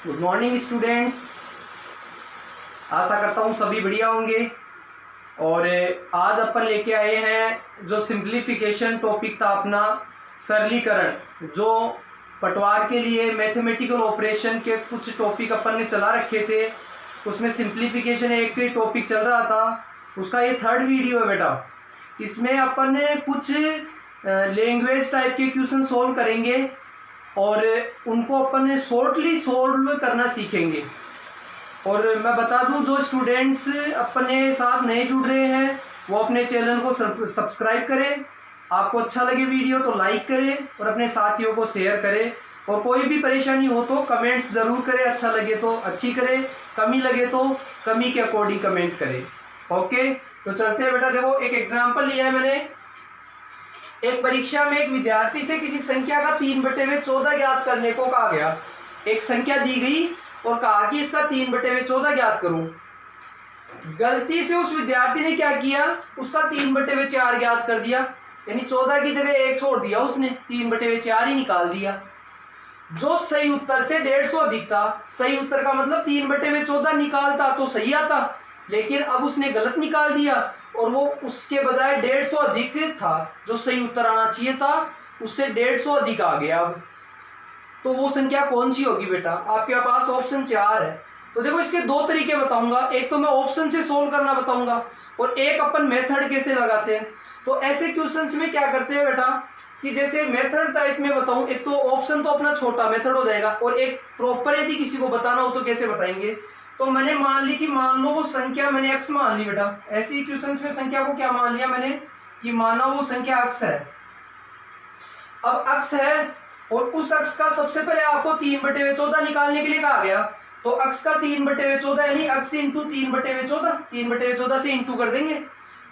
Good morning students. आशा करता हूँ सभी बढ़िया होंगे। और आज अपन लेके आए हैं जो सिंप्लीफिकेशन टॉपिक था अपना, सरलीकरण। जो पटवार के लिए मैथमेटिकल ऑपरेशन के कुछ टॉपिक अपन ने चला रखे थे, उसमें सिंप्लीफिकेशन एक टॉपिक चल रहा था, उसका ये थर्ड वीडियो है बेटा। इसमें अपन ने कुछ लैंग्वेज टाइप के क्वेश्चन सॉल्व करेंगे और उनको अपन शॉर्टली सॉल्व करना सीखेंगे। और मैं बता दूं, जो स्टूडेंट्स अपने साथ नए जुड़ रहे हैं वो अपने चैनल को सब्सक्राइब करें। आपको अच्छा लगे वीडियो तो लाइक करें और अपने साथियों को शेयर करें। और कोई भी परेशानी हो तो कमेंट्स ज़रूर करें, अच्छा लगे तो अच्छी करें, कमी लगे तो कमी के अकॉर्डिंग कमेंट करें। ओके, तो चलते हैं बेटा। देखो, एक एग्जाम्पल लिया है मैंने। एक परीक्षा में एक विद्यार्थी से किसी संख्या का 3/14 ज्ञात करने को कहा गया। एक संख्या दी गई और कहा कि इसका 3/14 ज्ञात करूं। गलती से उस विद्यार्थी ने क्या किया, उसका 3/4 ज्ञात कर दिया, यानी 14 की जगह 1 छोड़ दिया, उसने 3/4 ही निकाल दिया। जो सही उत्तर से 150 अधिक था। सही उत्तर का मतलब 3/14 निकालता तो सही आता, लेकिन अब उसने गलत निकाल दिया और वो उसके बजाय 150 अधिक था। जो सही उत्तर आना चाहिए था उससे 150 अधिक आ गया। अब तो वो संख्या कौन सी होगी बेटा? आपके पास ऑप्शन 4 है। तो देखो, इसके दो तरीके बताऊंगा। एक तो मैं ऑप्शन से सोल्व करना बताऊंगा और एक अपन मेथड कैसे लगाते हैं। तो ऐसे क्वेश्चंस में क्या करते हैं बेटा कि जैसे मेथड टाइप में बताऊं, एक तो ऑप्शन तो अपना छोटा मेथड हो जाएगा और एक प्रॉपर यदि किसी को बताना हो तो कैसे बताएंगे। तो मैंने मान ली कि मान लो वो संख्या मैंने x मान ली बेटा। ऐसे ही क्वेश्चंस में संख्या को क्या मान लिया मैंने कि माना वो संख्या x है। अब x है और उस x का सबसे पहले आपको 3/14 निकालने के लिए कहा गया। तो x का 3/14 यानी x इंटू 3/14, 3/14 से इंटू कर देंगे।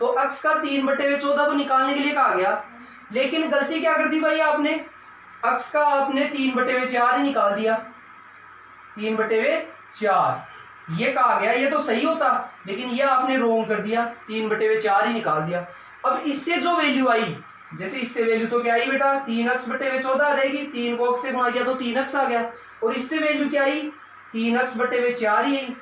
तो x का 3/14 को निकालने के लिए कहा गया, लेकिन गलती क्या कर दी भाई आपने, x का आपने 3/4 ही निकाल दिया। 3/4 ये कहा गया, ये तो सही होता, लेकिन ये आपने रोंग कर दिया, 3/4 ही निकाल दिया। अब इससे जो वैल्यू आई, जैसे इससे वैल्यू तो क्या आई बेटा, 3x/14 आ जाएगी। 3 को x से गुणा किया तो 3x आ गया। और इससे वैल्यू क्या आई, 3x/4 ही आई।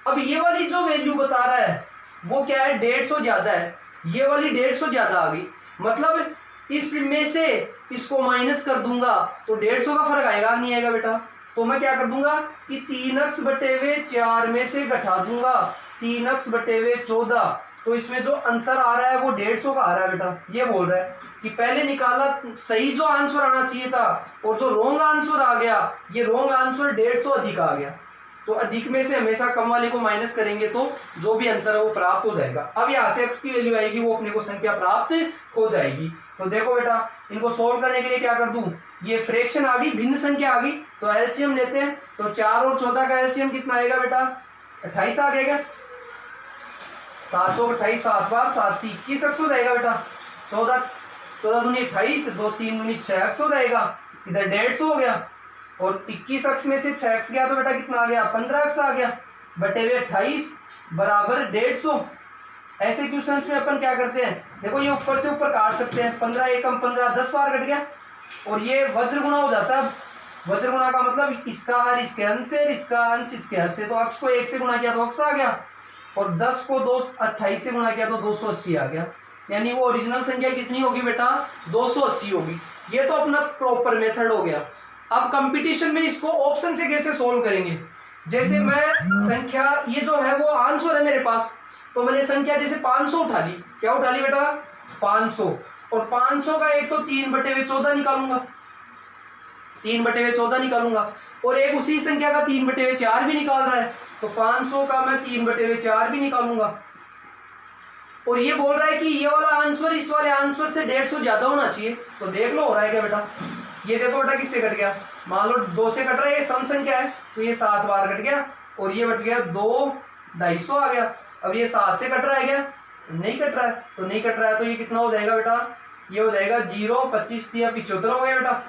अब ये वाली जो वैल्यू बता रहा है वो क्या है, 150 ज्यादा है। ये वाली 150 ज्यादा आ गई, मतलब इसमें से इसको माइनस कर दूंगा तो 150 का फर्क आएगा, नहीं आएगा बेटा। तो मैं क्या कर दूंगा कि 3x/4 में से घटा दूंगा 3x/14। तो इसमें जो अंतर आ रहा है वो 150 का आ रहा है बेटा। ये बोल रहा है कि पहले निकाला सही जो आंसर आना चाहिए था और जो रॉन्ग आंसर आ गया, ये रॉन्ग आंसर 150 अधिक आ गया। तो अधिक में से हमेशा कम वाले को माइनस करेंगे तो जो भी अंतर है वो प्राप्त हो जाएगा। अब यहाँ से x की वैल्यू आएगी, वो अपने को संख्या प्राप्त हो जाएगी। तो देखो बेटा, इनको सोल्व करने के लिए क्या कर दूं, ये फ्रैक्शन आ गई, भिन्न संख्या आ गई, तो एलसीएम लेते हैं। तो 4 और 14 का एलसीएम कितना आएगा बेटा, 28 आ गया। 7 चौक 28, 7 बार 7 21 x हो जाएगा बेटा। 14 दूनी 28, 2 3 दूनी 6 x हो जाएगा। इधर 150 हो गया और 21 x में से 6 x गया तो बेटा कितना आ गया, 15 x आ गया, बटे हुए 28 बराबर 150। ऐसे क्वेश्चंस में अपन क्या करते हैं, देखो ये ऊपर से ऊपर काट सकते हैं। 15 एकम 15, 10 बार कट गया और ये वज्र गुणा हो जाता है। वज्र गुणा का मतलब इसका हर इसके अंश से, इसका अंश इसके हर से। तो अक्ष को 1 से गुणा किया तो अक्ष आ गया और 10 को 28 से गुणा किया तो 280 आ गया। यानी वो ओरिजिनल संख्या कितनी होगी बेटा, 280 होगी। ये तो अपना प्रॉपर मेथड हो गया। अब कंपटीशन में इसको ऑप्शन से कैसे सोल्व करेंगे। जैसे मैं संख्या, ये जो है वो आंसर है मेरे पास, तो मैंने संख्या जैसे 500 उठा ली। क्या उठा ली बेटा, 500। और 500 का एक तो 3/14 निकालूंगा, 3/14 निकालूंगा और एक उसी संख्या का 3/4 भी निकाल रहा है, तो 500 का मैं 3/4 भी निकालूंगा। और ये बोल रहा है कि ये वाला आंसर इस वाले आंसर से 150 ज्यादा होना चाहिए। तो देख लो हो रहा है क्या बेटा। ये देखो बेटा किससे कट गया, मान लो 2 से कट रहा है, ये सम संख्या है तो ये 7 बार कट गया और ये बट गया 2, 250 आ गया। अब ये 7 से कट रहा है क्या, नहीं कट रहा है, तो नहीं कट रहा है तो ये कितना हो जाएगा बेटा, ये हो जाएगा 0, 25 या 75 हो गया बेटा।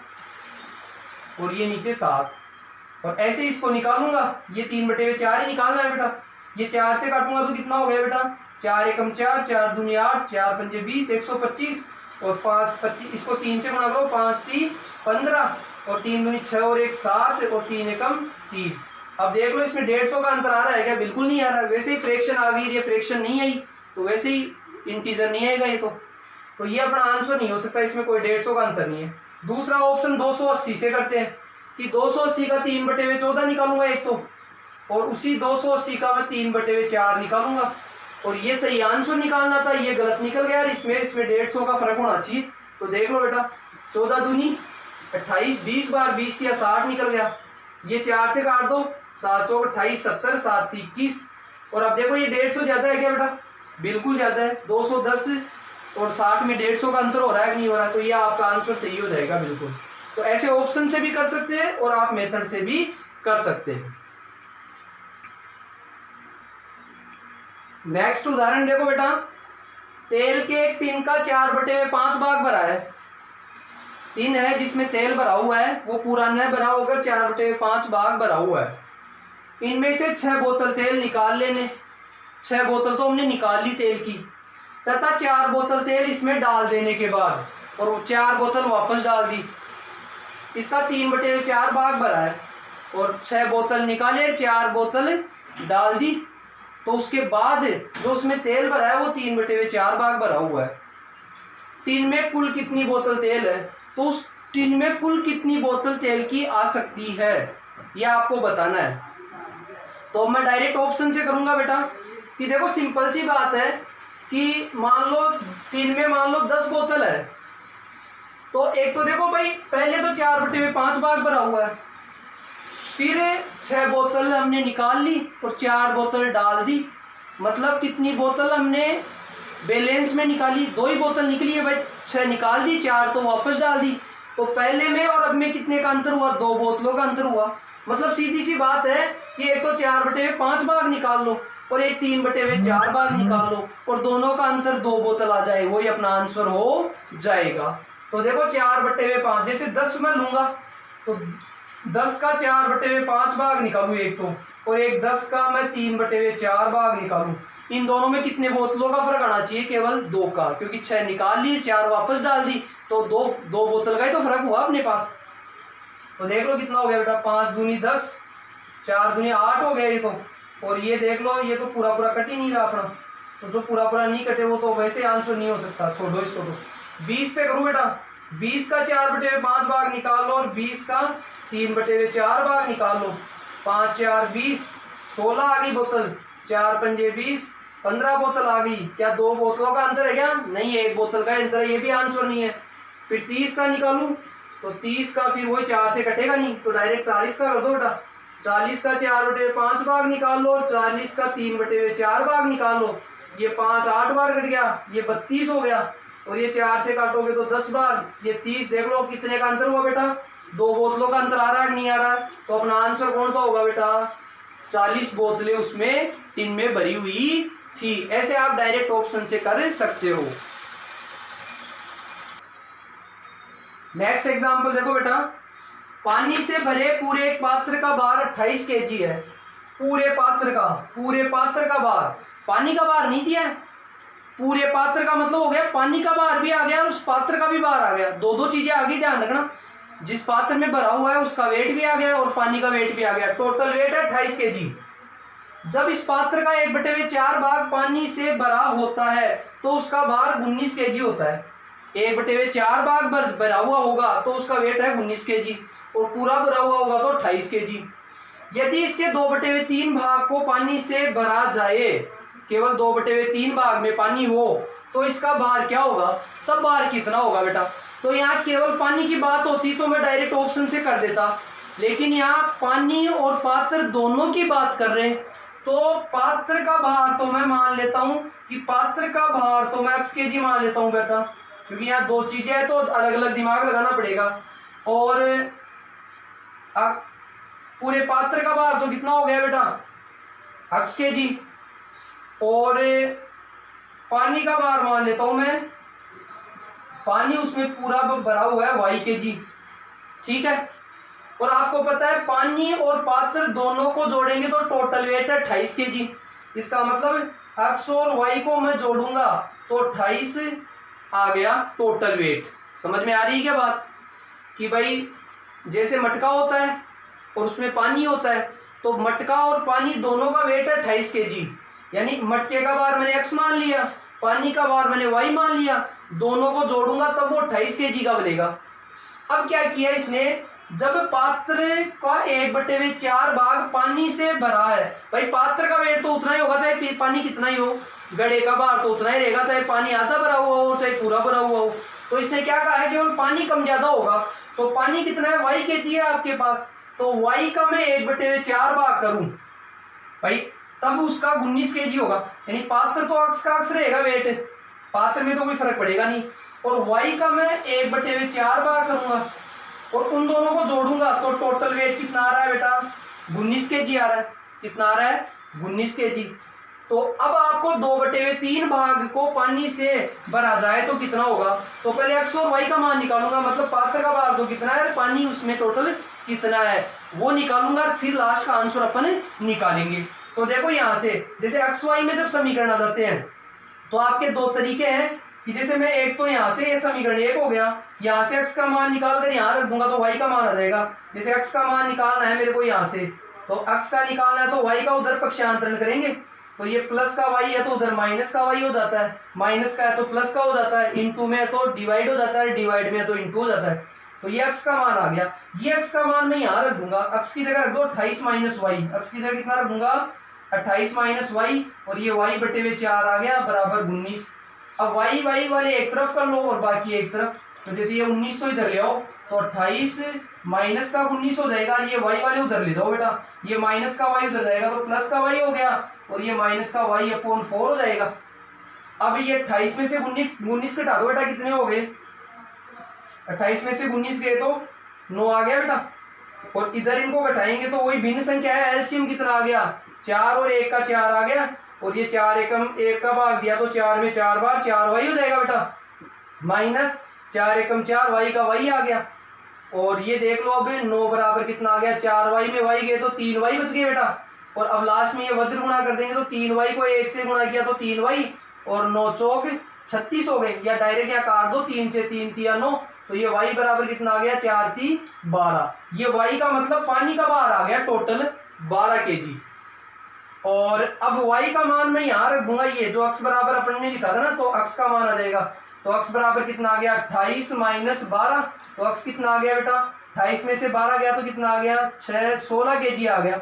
और ये नीचे 7 और ऐसे इसको निकालूंगा, ये 3/4 ही निकालना है बेटा। ये 4 से काटूंगा तो कितना हो गया बेटा, 4 एकम 4, 4 दूनी 8, 4 पंजे 20, 125 और 5 25, इसको 3 से गुणा करो, 5 3 15 और 3 दूनी 6 और 1 7 और 3 एकम 3। अब देख लो इसमें 150 का अंतर आ रहा है क्या? बिल्कुल नहीं आ रहा है। वैसे ही फ्रैक्शन आ गई, ये फ्रैक्शन नहीं आई तो वैसे ही इंटीजर नहीं आएगा ये तो ये अपना आंसर नहीं हो सकता, इसमें कोई 150 का अंतर नहीं है। दूसरा ऑप्शन 280 से करते हैं कि 280 का 3/14 निकालूंगा एक तो, और उसी 280 का मैं 3/4 निकालूंगा, और ये सही आंसर निकालना था, ये गलत निकल गया। इसमें 150 का फर्क होना चाहिए। तो देख लो बेटा, 14 दूनी 28, 20 बार 20 किया 60 निकल गया। ये 4 से काट दो, 7 चौक 28, 70, 7 21। और अब देखो ये 150 ज्यादा है क्या बेटा? बिल्कुल ज्यादा है। 210 और 60 में 150 का अंतर हो रहा है कि नहीं हो रहा है? तो ये आपका आंसर सही हो जाएगा बिल्कुल। तो ऐसे ऑप्शन से भी कर सकते हैं और आप मेथड से भी कर सकते हैं। नेक्स्ट उदाहरण देखो बेटा, तेल के एक टिन का 4/5 भाग भरा है। टिन है जिसमें तेल भरा हुआ है, वो पूरा न भरा होकर 4/5 भाग भरा हुआ है। इनमें से 6 बोतल तेल निकाल लेने। 6 बोतल तो हमने निकाल ली तेल की, तथा 4 बोतल तेल इसमें डाल देने के बाद, और वो 4 बोतल वापस डाल दी। इसका 3/4 भाग भरा है और 6 बोतल निकाले, 4 बोतल डाल दी। तो उसके बाद जो उसमें तेल भरा है वो 3/4 भाग भरा हुआ है। टिन में कुल कितनी बोतल तेल है? तो उस टिन में कुल कितनी बोतल तेल की आ सकती है, यह आपको बताना है। तो मैं डायरेक्ट ऑप्शन से करूंगा बेटा कि देखो सिंपल सी बात है कि मान लो टिन में मान लो 10 बोतल है, तो एक तो देखो भाई पहले तो 4/5 भाग भरा हुआ है, फिर 6 बोतल हमने निकाल ली और 4 बोतल डाल दी। मतलब कितनी बोतल हमने बैलेंस में निकाली? 2 ही बोतल निकली है भाई। 6 निकाल दी, 4 तो वापस डाल दी। तो पहले में और अब में कितने का अंतर हुआ? 2 बोतलों का अंतर हुआ। मतलब सीधी सी बात है कि एक तो 4/5 भाग निकाल लो और एक 3/4 भाग निकाल लो, और दोनों का अंतर 2 बोतल आ जाए, वही अपना आंसर हो जाएगा। तो देखो 4/5, जैसे 10 में लूंगा तो 10 का 4/5 भाग निकालू एक तो, और एक 10 का मैं 3/4 भाग निकालू। इन दोनों में कितने बोतलों का फर्क आना चाहिए? केवल 2 का, क्योंकि 6 निकाल ली, 4 वापस डाल दी, तो दो बोतल का ही तो फर्क हुआ अपने पास। तो देख लो कितना हो गया बेटा, 5 दूनी 10, 4 दूनी 8 हो गया ये तो। और ये देख लो, ये तो पूरा पूरा कट ही नहीं रहा अपना। तो जो पूरा पूरा नहीं कटे वो तो वैसे आंसर नहीं हो सकता, छोड़ो इसको। तो 20 पे करूँ बेटा, 20 का 4/5 भाग निकाल लो और 20 का 3/4 भाग निकाल लो। 5 4 20, 16 आ गई बोतल, 4 पंजे 20, 15 बोतल आ गई। क्या 2 बोतलों का अंतर है क्या? नहीं है, 1 बोतल का अंतर है, ये भी आंसर नहीं है। फिर 30 का निकालूं तो 30 का फिर वही 4 से कटेगा नहीं, तो डायरेक्ट 40 का कर दो बेटा। 40 का 4/5 भाग निकाल लो और 40 का 3/4 भाग निकाल लो। ये 5 8 बार कट गया, ये 32 हो गया, और ये 4 से काटोगे तो 10 बार, ये 30। देख लो कितने का अंतर हुआ बेटा? 2 बोतलों का अंतर आ रहा है कि नहीं आ रहा? तो अपना आंसर कौन सा होगा बेटा? 40 बोतलें उसमें टिन में भरी हुई थी। ऐसे आप डायरेक्ट ऑप्शन से कर सकते हो। नेक्स्ट एग्जांपल देखो बेटा, पानी से भरे पूरे एक पात्र का भार 28 kg है। पूरे पात्र का भार, पानी का भार नहीं दिया है, पूरे पात्र का मतलब हो गया पानी का भार भी आ गया और उस पात्र का भी भार आ गया। दो चीजें आ गई, ध्यान रखना। जिस पात्र में भरा हुआ है उसका वेट भी आ गया और पानी का वेट भी आ गया। टोटल वेट है 28 kg। जब इस पात्र का 1/4 भाग पानी से भरा होता है तो उसका भार 19 kg होता है। 1/4 भाग भरा हुआ होगा तो उसका वेट है 19 kg, और पूरा भरा हुआ होगा तो 28 kg। यदि इसके 2/3 भाग को पानी से भरा जाए, केवल 2/3 भाग में पानी हो, तो इसका भार क्या होगा? तब भार कितना होगा बेटा? तो यहाँ केवल पानी की बात होती तो मैं डायरेक्ट ऑप्शन से कर देता, लेकिन यहाँ पानी और पात्र दोनों की बात कर रहे हैं, तो पात्र का भार तो मैं मान लेता हूँ कि पात्र का भार तो मैं x kg मान लेता हूँ बेटा, क्योंकि यहाँ 2 चीजें हैं तो अलग अलग दिमाग लगाना पड़ेगा। और पूरे पात्र का भार तो कितना हो गया बेटा? x kg। और पानी का भार मान लेता हूं मैं, पानी उसमें पूरा भरा हुआ है y kg, ठीक है। और आपको पता है पानी और पात्र दोनों को जोड़ेंगे तो टोटल वेट है 28 kg। इसका मतलब x और y को मैं जोड़ूंगा तो 28 आ गया टोटल वेट। समझ में आ रही है क्या बात? कि भाई जैसे मटका होता है और उसमें पानी होता है, तो मटका और पानी दोनों का वेट है 28 kg, यानी मटके का भार मैंने x मान लिया, पानी का भार मैंने y मान लिया, दोनों को जोड़ूंगा तब वो 28 kg का बनेगा। अब क्या किया इसने, जब पात्र का 1/4 भाग पानी से भरा है, भाई पात्र का वेट तो उतना ही होगा चाहे पानी कितना ही हो, घड़े का भार तो उतना ही रहेगा चाहे पानी आधा भरा हुआ हो चाहे पूरा भरा हुआ हो। तो इसने क्या कहा है, केवल पानी कम ज्यादा होगा। तो पानी कितना है, y kg है आपके पास, तो y का मैं 1/4 भाग करूं भाई, तब उसका 19 kg होगा, यानी पात्र तो अक्स का अक्स रहेगा वेट, पात्र में तो कोई फर्क पड़ेगा नहीं, और y का मैं 1/4 भाग करूंगा और उन दोनों को जोड़ूंगा तो टोटल वेट कितना आ रहा है बेटा, 19 kg आ रहा है। कितना आ रहा है, 19 kg। तो अब आपको 2/3 भाग को पानी से भरा जाए तो कितना होगा, तो पहले x और y का मान निकालूंगा, मतलब पात्र का भार तो कितना है, पानी उसमें टोटल कितना है वो निकालूंगा, फिर लास्ट का आंसर अपन निकालेंगे। तो देखो यहाँ से जैसे एक्स वाई में जब समीकरण आ जाते हैं तो आपके दो तरीके हैं कि जैसे मैं एक तो यहाँ से ये समीकरण एक हो गया, यहाँ से x का मान निकाल कर यहाँ रख दूंगा तो y का मान आ जाएगा। जैसे x का मान निकालना है मेरे को यहाँ से, तो x का निकालना है तो y का उधर पक्षांतरण करेंगे, तो ये प्लस का y है तो उधर माइनस का y हो जाता है, माइनस का है तो प्लस का हो जाता है, इंटू में है तो डिवाइड हो जाता है, डिवाइड में है तो इंटू हो जाता है। तो ये x का मान आ गया, ये x का मान मैं यहाँ रख दूंगा, x की जगह रख दो 28 माइनस वाई, x की जगह कितना रख दूंगा 28 माइनस वाई, और ये y/4 आ गया बराबर 19। अब y वाले एक तरफ कर लो और बाकी एक तरफ, तो जैसे ये 19 तो इधर ले आओ तो 28 माइनस का 19 हो जाएगा, ये y वाले उधर ले जाओ बेटा, ये माइनस का y उधर जाएगा तो प्लस का y हो गया, और ये माइनस का y/4 हो जाएगा। अब ये 28 में से 19 घटा दो बेटा, कितने हो गए, 28 में से 19 गए तो 9 आ गया बेटा, और इधर इनको घटाएंगे तो वही भिन्न संख्या है, एलसीएम कितना आ गया 4 और 1 का 4 आ गया, और ये 4 एकम 1 का भाग दिया तो 4 में 4 बार 4y हो जाएगा बेटा, माइनस 4 एकम 4y का y आ गया। और ये देख लो अब 9 बराबर कितना आ गया, 4y में y गए तो 3y बच गए बेटा, और अब लास्ट में ये वज्र गुणा कर देंगे तो 3y को 1 से गुणा किया तो 3y, और 9 चौक 36 हो गए, या डायरेक्ट यहाँ काट दो 3 से, 3 तिया 9, तो ये y बराबर कितना आ गया 4 3 12। ये y का मतलब पानी का भार आ गया टोटल 12 kg। और अब y का मान मैं यहाँ रख दूंगा, ये जो x बराबर अपन ने लिखा था ना, तो x का मान आ जाएगा, तो x बराबर कितना आ गया 28 माइनस 12, तो x कितना आ गया बेटा 28 में से 12 गया तो कितना आ गया 16 kg आ गया।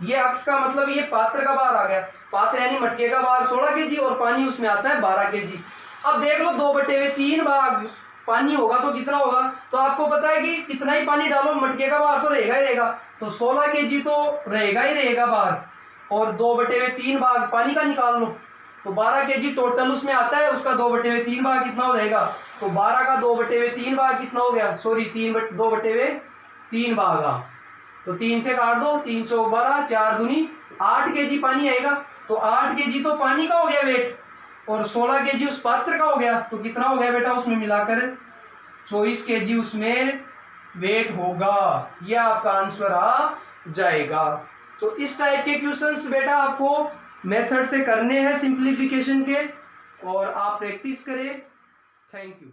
ये x का मतलब ये पात्र का भार आ गया, पात्र यानी मटके का भार 16 kg और पानी उसमें आता है 12 kg। अब देख लो 2/3 भाग पानी होगा तो कितना होगा, तो आपको पता है कि कितना ही पानी डालो मटके का भार तो रहेगा ही रहेगा, तो 16 kg तो रहेगा ही रहेगा भार, और 2/3 भाग पानी का निकाल लो तो 12 kg टोटल उसमें आता है, उसका 2/3 भाग कितना हो जाएगा, तो 12 का 2/3 भाग कितना हो गया, सॉरी 2/3 भाग, तो 3 से काट दो, 3 चौक 12, 4 दूनी 8 kg पानी आएगा, तो 8 kg तो पानी का हो गया वेट, और 16 kg उस पात्र का हो गया, तो कितना हो गया बेटा उसमें मिलाकर 24 kg उसमें वेट होगा। यह आपका आंसर आ जाएगा। तो इस टाइप के क्वेश्चंस बेटा आपको मेथड से करने हैं सिंप्लीफिकेशन के, और आप प्रैक्टिस करें। Thank you.